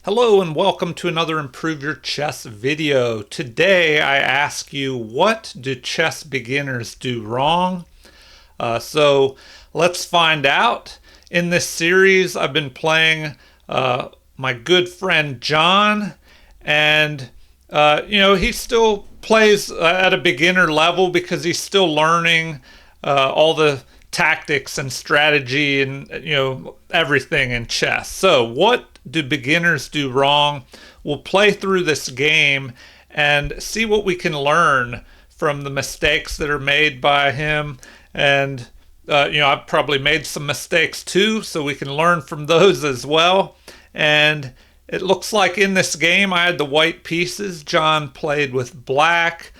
Hello and welcome to another Improve Your Chess video. Today I ask you, what do chess beginners do wrong? So let's find out. In this series I've been playing my good friend John, and he still plays at a beginner level because he's still learning all the tactics and strategy and everything in chess. So what do beginners do wrong? We'll play through this game and see what we can learn from the mistakes that are made by him. And I've probably made some mistakes too, so we can learn from those as well. And it looks like in this game I had the white pieces. John played with black.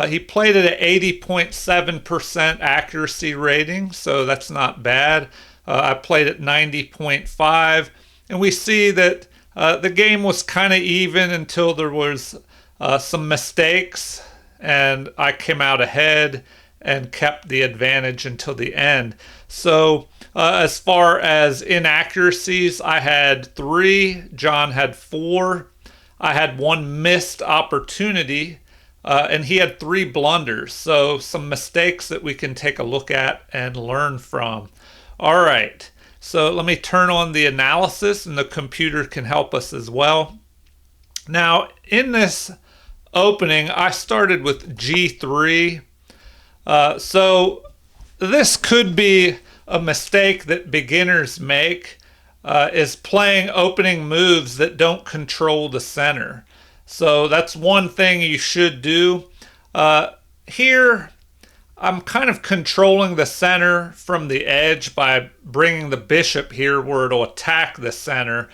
He played at an 80.7% accuracy rating, so that's not bad. I played at 90.5, and we see that the game was kind of even until there was some mistakes, and I came out ahead and kept the advantage until the end. So as far as inaccuracies, I had 3, John had 4. I had 1 missed opportunity, and he had 3 blunders. So some mistakes that we can take a look at and learn from. All right, so let me turn on the analysis and the computer can help us as well. Now, in this opening, I started with G3. So this could be a mistake that beginners make, is playing opening moves that don't control the center. So that's one thing you should do. Here, I'm kind of controlling the center from the edge by bringing the bishop here where it'll attack the center.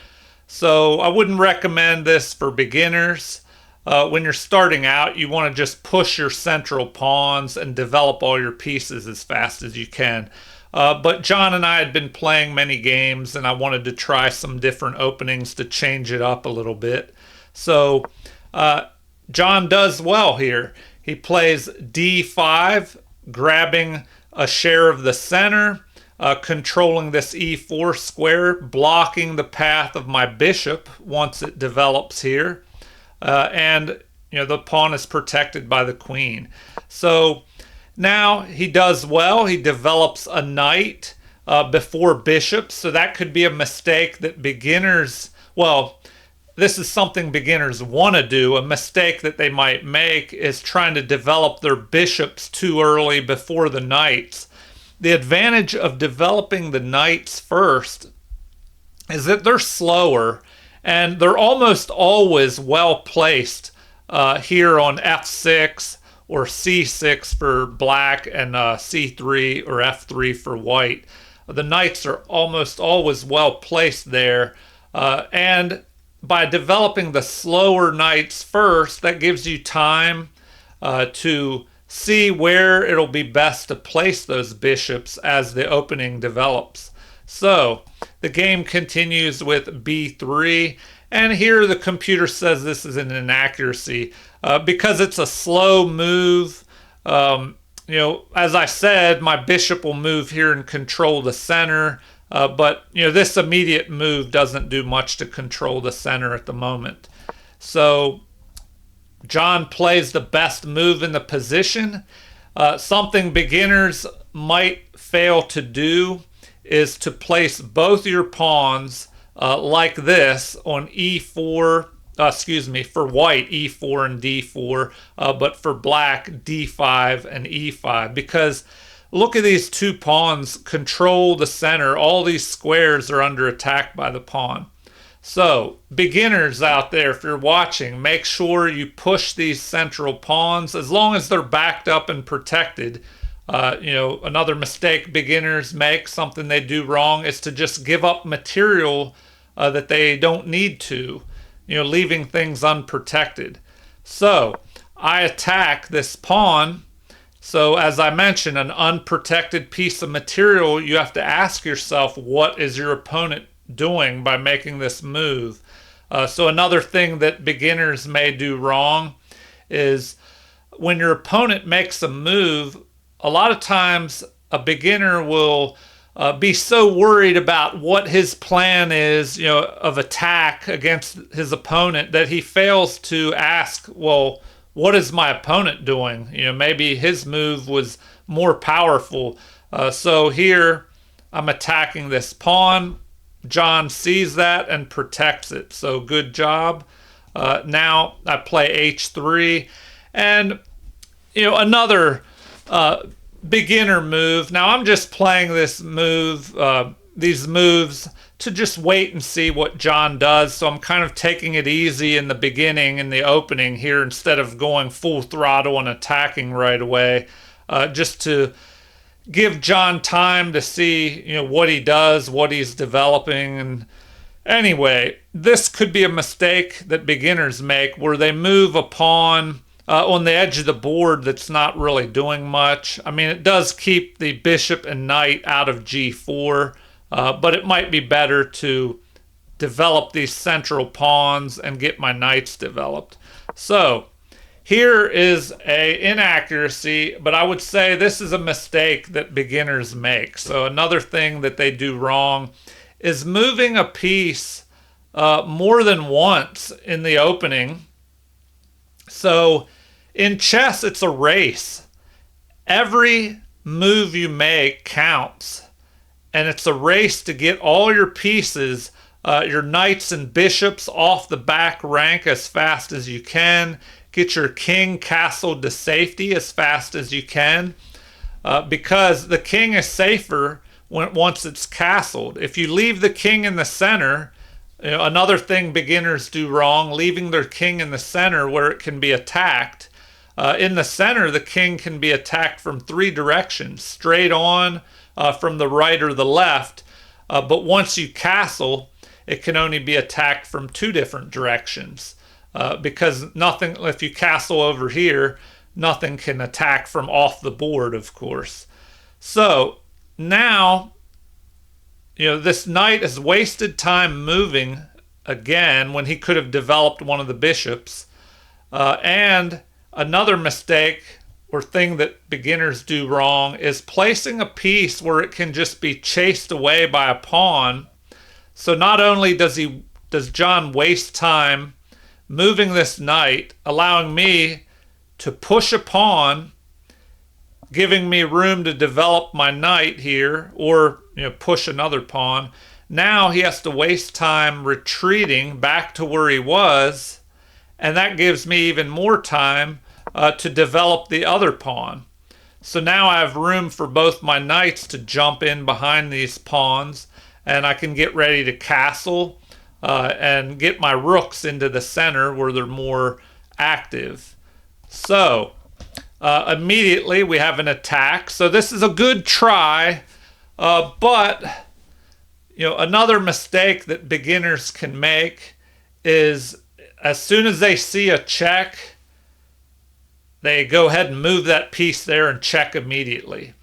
So I wouldn't recommend this for beginners. When you're starting out, you want to just push your central pawns and develop all your pieces as fast as you can. But John and I had been playing many games, and I wanted to try some different openings to change it up a little bit. So John does well here. He plays D5, grabbing a share of the center, controlling this E4 square, blocking the path of my bishop once it develops here. And the pawn is protected by the queen. So now he does well. He develops a knight before bishop. So that could be a mistake that beginners, this is something beginners want to do. A mistake that they might make is trying to develop their bishops too early before the knights. The advantage of developing the knights first is that they're slower and they're almost always well placed here on F6 or C6 for black and C3 or F3 for white. The knights are almost always well placed there, and by developing the slower knights first, that gives you time to see where it'll be best to place those bishops as the opening develops. So the game continues with B3, and here the computer says this is an inaccuracy because it's a slow move. As I said, my bishop will move here and control the center. But this immediate move doesn't do much to control the center at the moment. So John plays the best move in the position. Something beginners might fail to do is to place both your pawns like this on E4, for white, E4 and D4, but for black, D5 and E5, because look at these 2 pawns control the center. All these squares are under attack by the pawn. So beginners out there, if you're watching, make sure you push these central pawns as long as they're backed up and protected. Another mistake beginners make, something they do wrong, is to just give up material that they don't need to, leaving things unprotected. So I attack this pawn. So as I mentioned, an unprotected piece of material, you have to ask yourself, what is your opponent doing by making this move? So another thing that beginners may do wrong is when your opponent makes a move, a lot of times a beginner will be so worried about what his plan is, of attack against his opponent that he fails to ask, well, what is my opponent doing? Maybe his move was more powerful. So here I'm attacking this pawn. John sees that and protects it. So good job. Now I play h3, and another beginner move. Now I'm just playing this move, these moves, to just wait and see what John does. So I'm kind of taking it easy in the beginning, in the opening here, instead of going full throttle and attacking right away, just to give John time to see, what he does, what he's developing. And anyway, this could be a mistake that beginners make, where they move a pawn on the edge of the board that's not really doing much. I mean, it does keep the bishop and knight out of g4, but it might be better to develop these central pawns and get my knights developed. So here is a inaccuracy, but I would say this is a mistake that beginners make. So another thing that they do wrong is moving a piece more than once in the opening. So in chess, it's a race. Every move you make counts, and it's a race to get all your pieces, your knights and bishops, off the back rank as fast as you can. Get your king castled to safety as fast as you can, because the king is safer once it's castled. If you leave the king in the center, another thing beginners do wrong, leaving their king in the center where it can be attacked. In the center, the king can be attacked from 3 directions, straight on, from the right or the left. But once you castle, it can only be attacked from 2 different directions. Because nothing, if you castle over here, nothing can attack from off the board, of course. So now, this knight has wasted time moving again when he could have developed one of the bishops. And another mistake or thing that beginners do wrong is placing a piece where it can just be chased away by a pawn. So not only does John waste time moving this knight, allowing me to push a pawn, giving me room to develop my knight here, or push another pawn. Now he has to waste time retreating back to where he was, and that gives me even more time to develop the other pawn. So now I have room for both my knights to jump in behind these pawns, and I can get ready to castle and get my rooks into the center where they're more active. So immediately we have an attack. So this is a good try, but another mistake that beginners can make is as soon as they see a check, they go ahead and move that piece there and check immediately.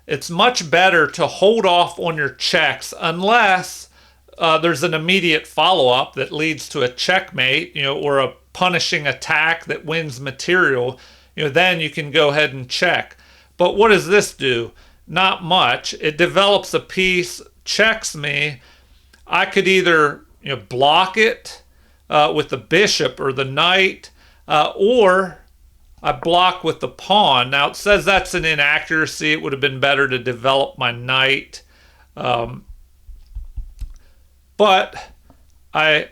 It's much better to hold off on your checks unless there's an immediate follow-up that leads to a checkmate, or a punishing attack that wins material. Then you can go ahead and check. But what does this do? Not much. It develops a piece, checks me. I could either block it with the bishop or the knight, or I block with the pawn. Now it says that's an inaccuracy. It would have been better to develop my knight. But I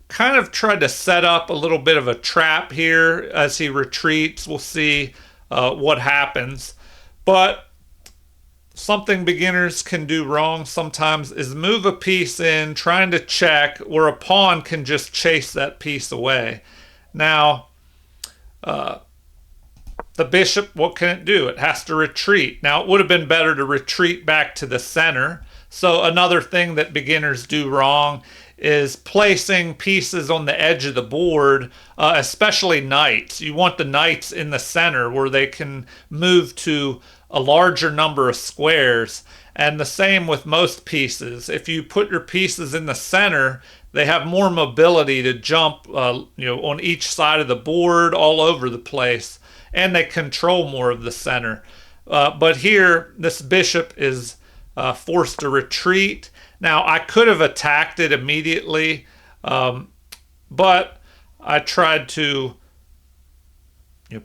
kind of tried to set up a little bit of a trap here as he retreats. We'll see what happens. But something beginners can do wrong sometimes is move a piece in, trying to check, where a pawn can just chase that piece away. Now, the bishop, what can it do? It has to retreat. Now, it would have been better to retreat back to the center. So another thing that beginners do wrong is placing pieces on the edge of the board, especially knights. You want the knights in the center where they can move to a larger number of squares. And the same with most pieces. If you put your pieces in the center, they have more mobility to jump on each side of the board, all over the place, and they control more of the center. But here, this bishop is forced a retreat. Now, I could have attacked it immediately, but I tried to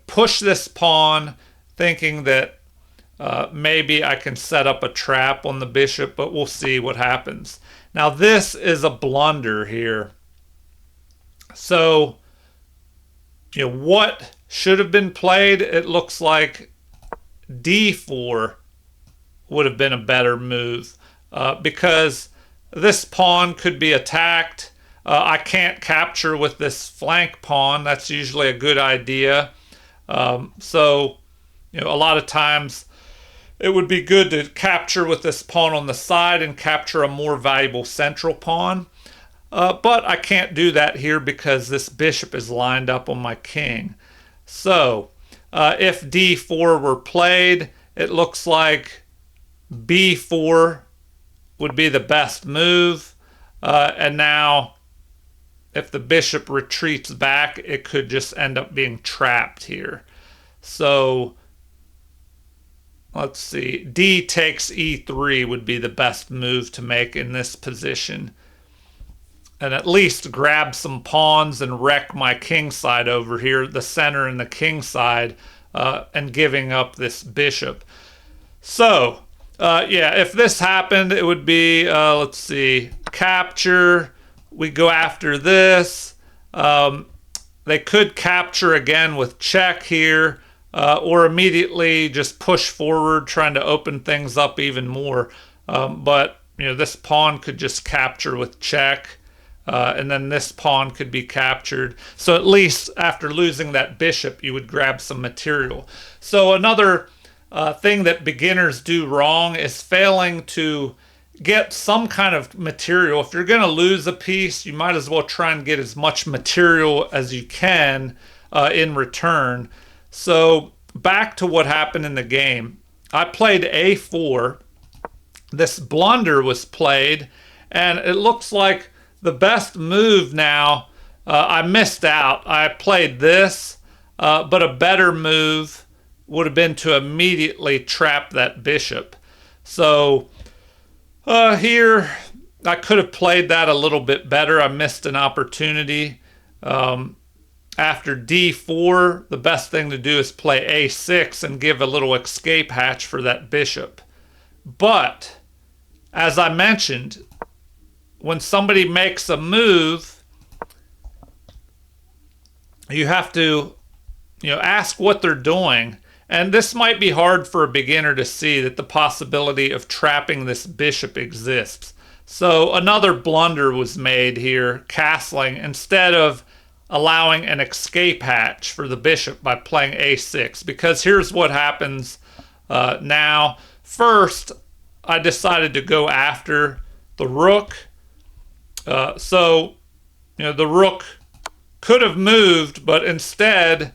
push this pawn, thinking that maybe I can set up a trap on the bishop, but we'll see what happens. Now, this is a blunder here. So, what should have been played? It looks like d4 would have been a better move because this pawn could be attacked. I can't capture with this flank pawn. That's usually a good idea. So, a lot of times it would be good to capture with this pawn on the side and capture a more valuable central pawn. But I can't do that here because this bishop is lined up on my king. So, if d4 were played, it looks like b4 would be the best move. And now, if the bishop retreats back, it could just end up being trapped here. So, let's see. D takes e3 would be the best move to make in this position. And at least grab some pawns and wreck my king side over here, the center and the king side, and giving up this bishop. So, yeah, if this happened, it would be, let's see, capture. We go after this. They could capture again with check here, or immediately just push forward, trying to open things up even more. But, this pawn could just capture with check. And then this pawn could be captured. So at least after losing that bishop, you would grab some material. So another thing that beginners do wrong is failing to get some kind of material. If you're going to lose a piece, you might as well try and get as much material as you can in return. So back to what happened in the game. I played a4. This blunder was played, and it looks like the best move now, I missed out. I played this, but a better move would have been to immediately trap that bishop. So here, I could have played that a little bit better. I missed an opportunity. After d4, the best thing to do is play a6 and give a little escape hatch for that bishop. But, as I mentioned, when somebody makes a move, you have to, ask what they're doing. And this might be hard for a beginner to see, that the possibility of trapping this bishop exists. So another blunder was made here, castling, instead of allowing an escape hatch for the bishop by playing a6. Because here's what happens now. First, I decided to go after the rook. So, the rook could have moved, but instead,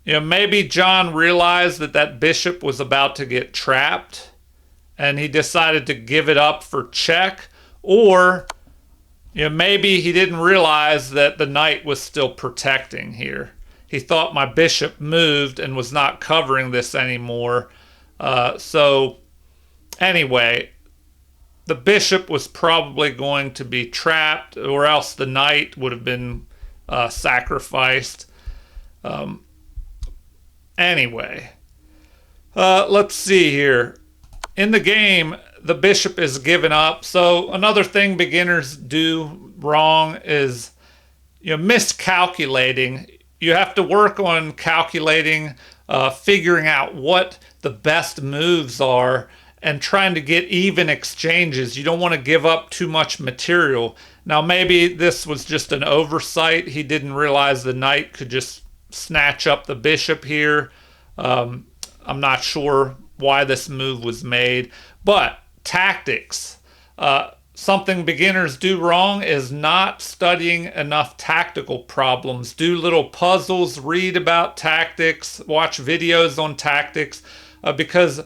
maybe John realized that that bishop was about to get trapped, and he decided to give it up for check, or, maybe he didn't realize that the knight was still protecting here. He thought my bishop moved and was not covering this anymore. So, anyway, the bishop was probably going to be trapped, or else the knight would have been sacrificed. Anyway, let's see here. In the game, the bishop is given up. So another thing beginners do wrong is miscalculating. You have to work on calculating, figuring out what the best moves are, and trying to get even exchanges. You don't want to give up too much material. Now, maybe this was just an oversight. He didn't realize the knight could just snatch up the bishop here. I'm not sure why this move was made. But tactics. Something beginners do wrong is not studying enough tactical problems. Do little puzzles, read about tactics, watch videos on tactics, because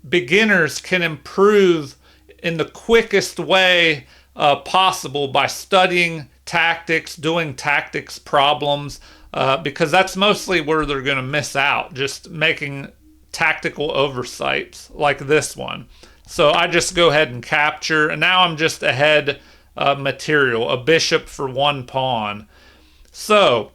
beginners can improve in the quickest way possible by studying tactics, doing tactics problems, because that's mostly where they're going to miss out, just making tactical oversights like this one. So I just go ahead and capture, and now I'm just ahead material, a bishop for one pawn. So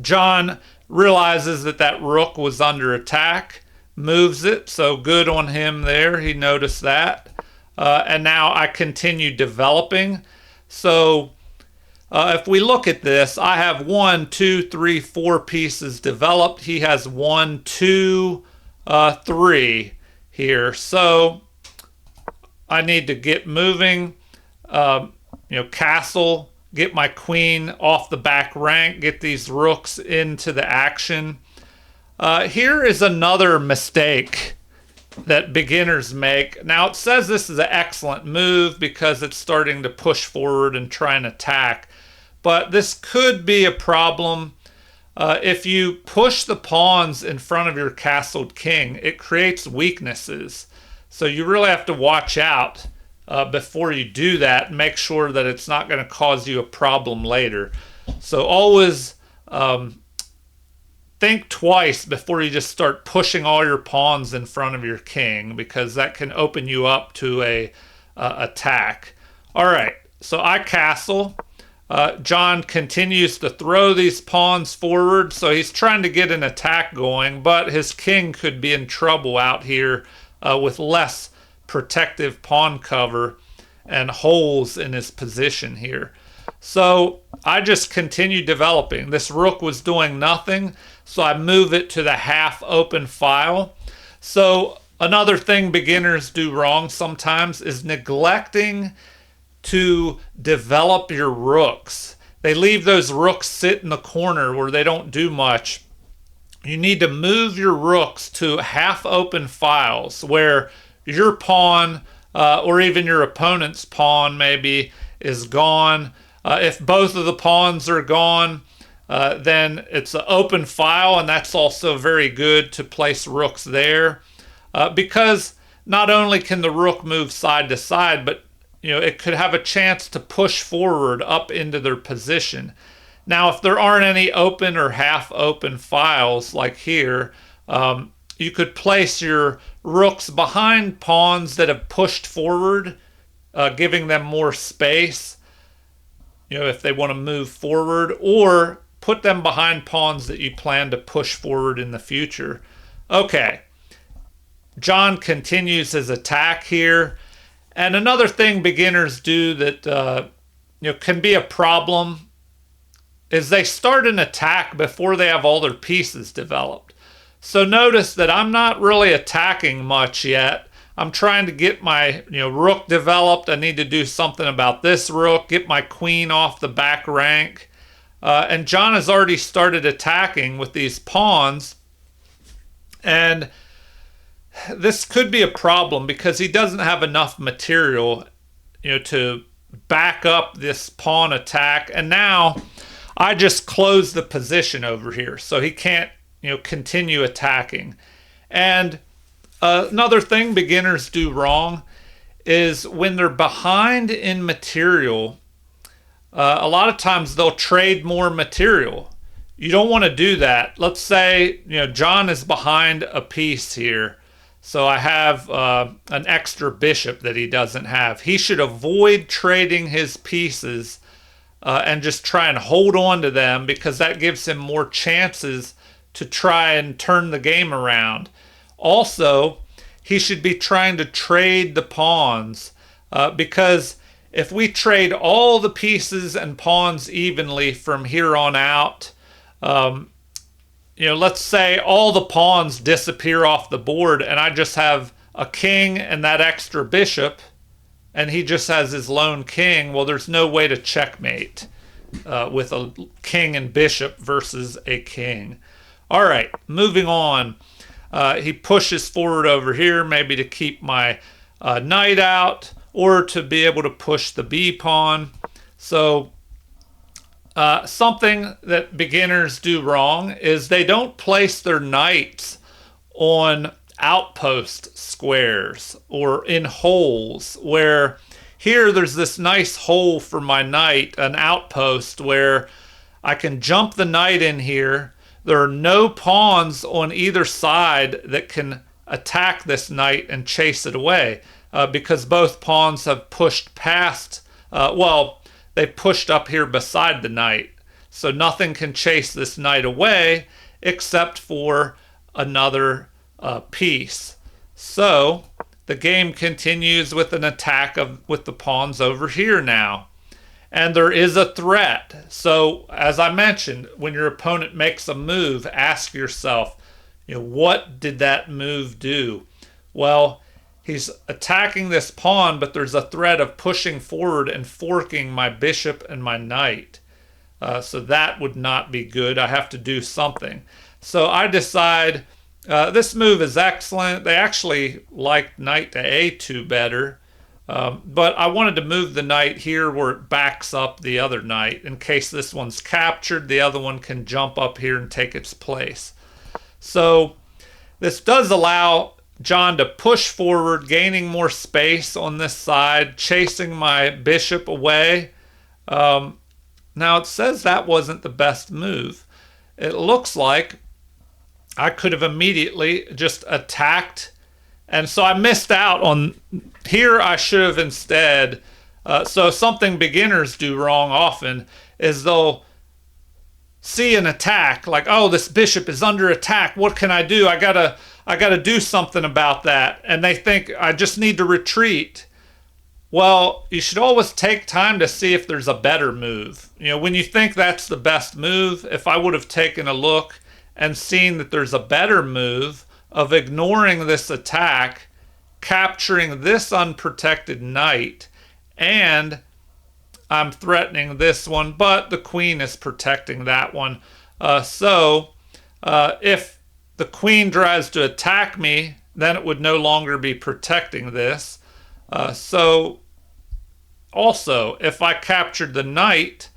John realizes that that rook was under attack, moves it, so good on him there. He noticed that. And now I continue developing. So if we look at this, I have 1, 2, 3, 4 pieces developed. He has 1, 2, 3 here. So I need to get moving, castle, get my queen off the back rank, get these rooks into the action. Here is another mistake that beginners make. Now it says this is an excellent move because it's starting to push forward and try and attack. But this could be a problem. If you push the pawns in front of your castled king, it creates weaknesses. So you really have to watch out before you do that and make sure that it's not going to cause you a problem later. So always think twice before you just start pushing all your pawns in front of your king, because that can open you up to a attack. All right, so I castle. John continues to throw these pawns forward, so he's trying to get an attack going, but his king could be in trouble out here with less protective pawn cover and holes in his position here. So I just continue developing. This rook was doing nothing, so I move it to the half open file. So another thing beginners do wrong sometimes is neglecting to develop your rooks. They leave those rooks sit in the corner where they don't do much. You need to move your rooks to half open files where your pawn or even your opponent's pawn maybe is gone. If both of the pawns are gone, then it's an open file, and that's also very good to place rooks there because not only can the rook move side to side, but it could have a chance to push forward up into their position. Now, if there aren't any open or half open files like here, you could place your rooks behind pawns that have pushed forward, giving them more space, if they want to move forward, or put them behind pawns that you plan to push forward in the future. Okay, John continues his attack here. And another thing beginners do that can be a problem is they start an attack before they have all their pieces developed. So notice that I'm not really attacking much yet. I'm trying to get my rook developed. I need to do something about this rook, get my queen off the back rank. And John has already started attacking with these pawns. And this could be a problem because he doesn't have enough material, to back up this pawn attack. And now I just close the position over here, so he can't, continue attacking. And another thing beginners do wrong is when they're behind in material, a lot of times they'll trade more material. You don't want to do that. Let's say, John is behind a piece here. So I have an extra bishop that he doesn't have. He should avoid trading his pieces and just try and hold on to them, because that gives him more chances to try and turn the game around. Also, he should be trying to trade the pawns because if we trade all the pieces and pawns evenly from here on out, let's say all the pawns disappear off the board and I just have a king and that extra bishop, and he just has his lone king. Well, there's no way to checkmate with a king and bishop versus a king. All right, moving on. He pushes forward over here, maybe to keep my knight out or to be able to push the b pawn. So something that beginners do wrong is they don't place their knights on outpost squares or in holes, where here there's this nice hole for my knight, an outpost where I can jump the knight in here. There are no pawns on either side that can attack this knight and chase it away because both pawns have pushed past, they pushed up here beside the knight. So nothing can chase this knight away except for another piece. So the game continues with an attack with the pawns over here now. And there is a threat. So as I mentioned, when your opponent makes a move, ask yourself, what did that move do? Well, he's attacking this pawn, but there's a threat of pushing forward and forking my bishop and my knight. So that would not be good. I have to do something. So I decide this move is excellent. They actually liked knight to a2 better. But I wanted to move the knight here where it backs up the other knight. In case this one's captured, the other one can jump up here and take its place. So this does allow John to push forward, gaining more space on this side, chasing my bishop away. Now it says that wasn't the best move. It looks like I could have immediately just attacked. And so I missed out on here. I should have instead. So something beginners do wrong often is they'll see an attack like, oh, this bishop is under attack. What can I do? I gotta do something about that. And they think I just need to retreat. Well, you should always take time to see if there's a better move. When you think that's the best move, if I would have taken a look and seen that there's a better move of ignoring this attack, capturing this unprotected knight, and I'm threatening this one, but the queen is protecting that one. So if the queen tries to attack me, then it would no longer be protecting this. So also, if I captured the knight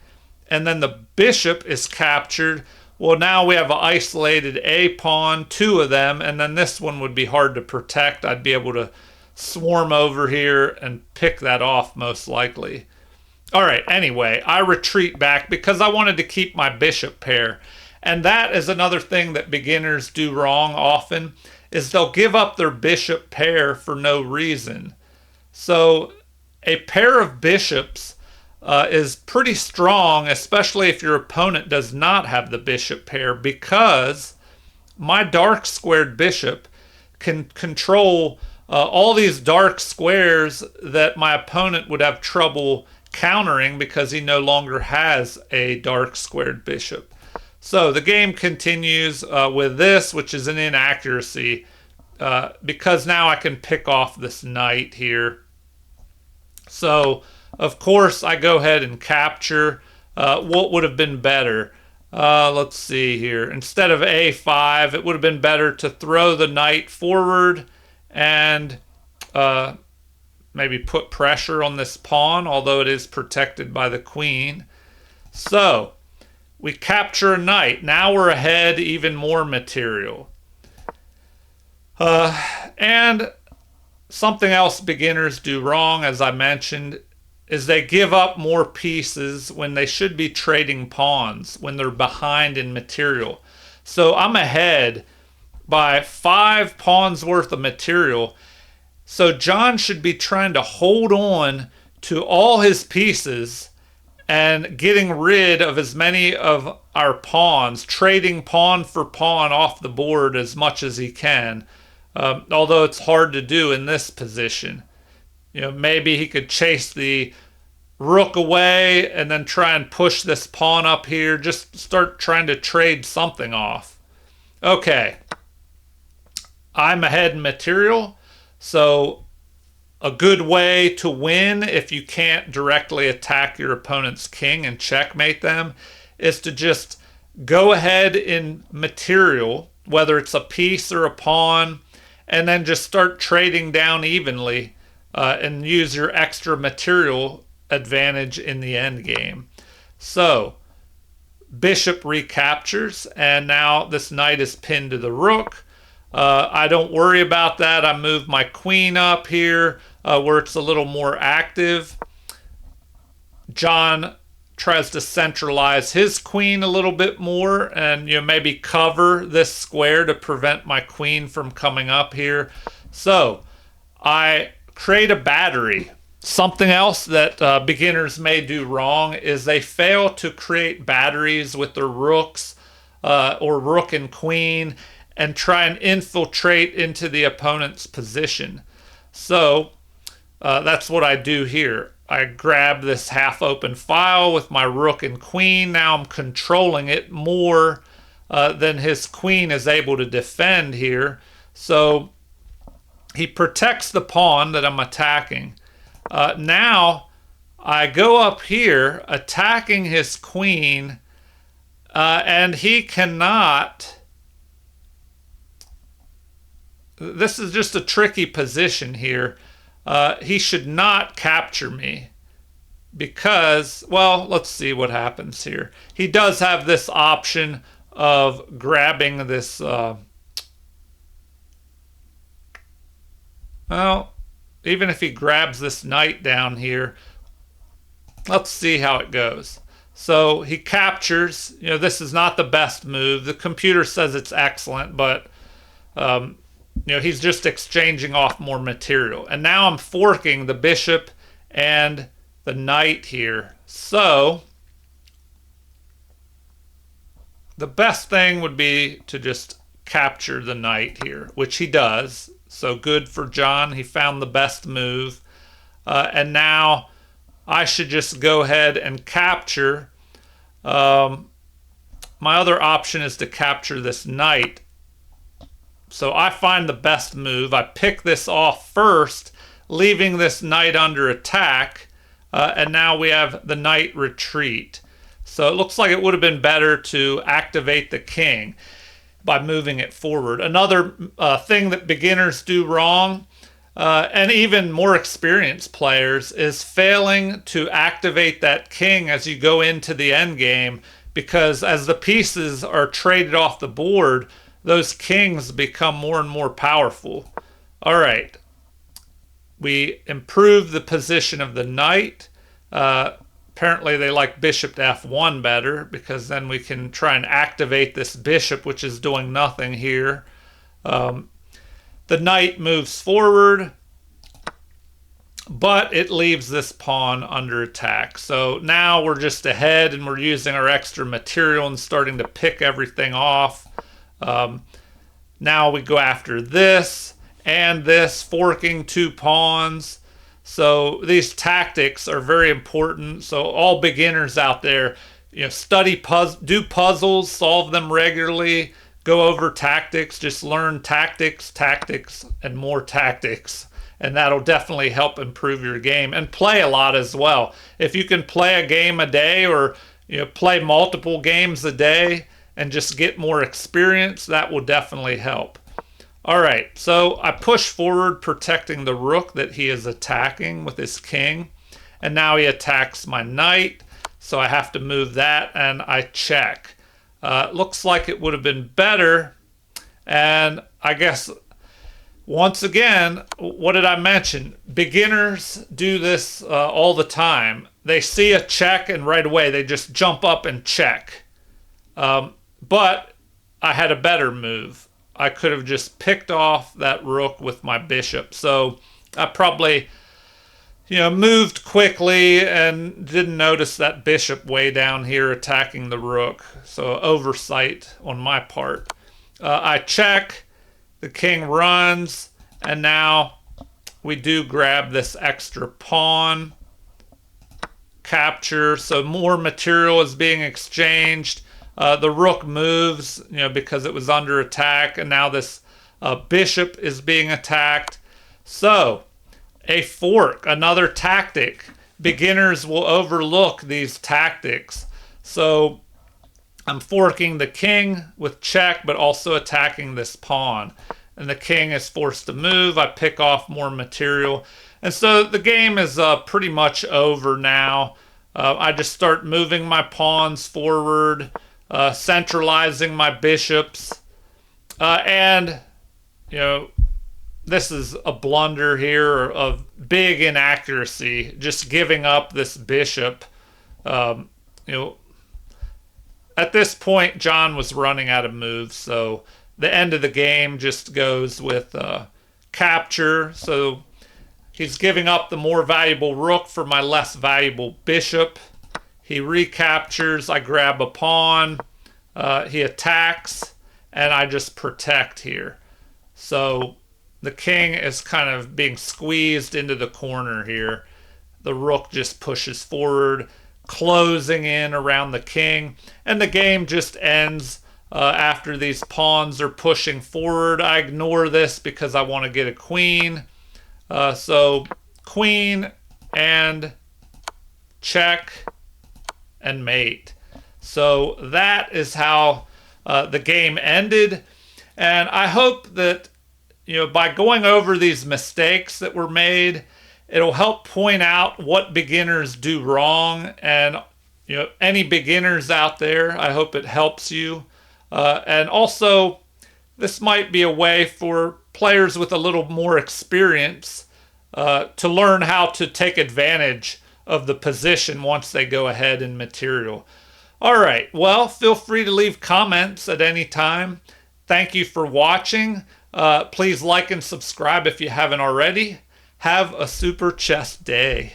and then the bishop is captured, well, now we have an isolated A pawn, two of them, and then this one would be hard to protect. I'd be able to swarm over here and pick that off most likely. All right, anyway, I retreat back because I wanted to keep my bishop pair. And that is another thing that beginners do wrong often, is they'll give up their bishop pair for no reason. So a pair of bishops is pretty strong, especially if your opponent does not have the bishop pair, because my dark squared bishop can control all these dark squares that my opponent would have trouble countering because he no longer has a dark squared bishop. So the game continues with this, which is an inaccuracy, because now I can pick off this knight here. So of course, I go ahead and capture. What would have been better? Let's see here. Instead of a5, it would have been better to throw the knight forward and maybe put pressure on this pawn, although it is protected by the queen. So we capture a knight. Now we're ahead even more material. And something else beginners do wrong, as I mentioned, is they give up more pieces when they should be trading pawns, when they're behind in material. So I'm ahead by 5 pawns worth of material. So John should be trying to hold on to all his pieces and getting rid of as many of our pawns, trading pawn for pawn off the board as much as he can, although it's hard to do in this position. Maybe he could chase the rook away and then try and push this pawn up here. Just start trying to trade something off. Okay. I'm ahead in material. So a good way to win if you can't directly attack your opponent's king and checkmate them is to just go ahead in material, whether it's a piece or a pawn, and then just start trading down evenly. And use your extra material advantage in the end game. So bishop recaptures, and now this knight is pinned to the rook. I don't worry about that. I move my queen up here where it's a little more active. John tries to centralize his queen a little bit more and maybe cover this square to prevent my queen from coming up here. So I create a battery. Something else that beginners may do wrong is they fail to create batteries with their rooks or rook and queen and try and infiltrate into the opponent's position. So that's what I do here. I grab this half open file with my rook and queen. Now I'm controlling it more than his queen is able to defend here. So he protects the pawn that I'm attacking. Now I go up here attacking his queen and he cannot. This is just a tricky position here. He should not capture me because, well, let's see what happens here. He does have this option of grabbing this, well, even if he grabs this knight down here, let's see how it goes. So he captures. This is not the best move. The computer says it's excellent, but he's just exchanging off more material. And now I'm forking the bishop and the knight here. So the best thing would be to just capture the knight here, which he does. So good for John. He found the best move. And now I should just go ahead and capture. My other option is to capture this knight. So I find the best move. I pick this off first, leaving this knight under attack. And now we have the knight retreat. So it looks like it would have been better to activate the king by moving it forward. Another thing that beginners do wrong, and even more experienced players, is failing to activate that king as you go into the end game, because as the pieces are traded off the board, those kings become more and more powerful. All right. We improve the position of the knight. Apparently they like bishop to f1 better, because then we can try and activate this bishop, which is doing nothing here. The knight moves forward, but it leaves this pawn under attack. So now we're just ahead and we're using our extra material and starting to pick everything off. Now we go after this and this, forking two pawns. So these tactics are very important. So all beginners out there, study do puzzles, solve them regularly, go over tactics, just learn tactics, and more tactics. And that'll definitely help improve your game, and play a lot as well. If you can play a game a day, or play multiple games a day and just get more experience, that will definitely help. All right, so I push forward, protecting the rook that he is attacking with his king. And now he attacks my knight, so I have to move that, and I check. Looks like it would have been better. And I guess, once again, what did I mention? Beginners do this all the time. They see a check, and right away they just jump up and check. But I had a better move. I could have just picked off that rook with my bishop. So I probably, moved quickly and didn't notice that bishop way down here attacking the rook. So oversight on my part. I check, the king runs, and now we do grab this extra pawn. Capture, so more material is being exchanged. The rook moves, because it was under attack, and now this bishop is being attacked. So, a fork, another tactic. Beginners will overlook these tactics. So, I'm forking the king with check, but also attacking this pawn. And the king is forced to move. I pick off more material. And so the game is pretty much over now. I just start moving my pawns forward, centralizing my bishops, and this is a blunder here of big inaccuracy, just giving up this bishop. you know, at this point, John was running out of moves, so the end of the game just goes with capture. So he's giving up the more valuable rook for my less valuable bishop. He recaptures, I grab a pawn, he attacks, and I just protect here. So the king is kind of being squeezed into the corner here. The rook just pushes forward, closing in around the king, and the game just ends after these pawns are pushing forward. I ignore this because I want to get a queen. So queen and check and mate. So that is how the game ended. And I hope that, by going over these mistakes that were made, it'll help point out what beginners do wrong. And, any beginners out there, I hope it helps you. And also, this might be a way for players with a little more experience to learn how to take advantage of the position once they go ahead in material. All right, well, feel free to leave comments at any time. Thank you for watching. Please like and subscribe if you haven't already. Have a super chess day.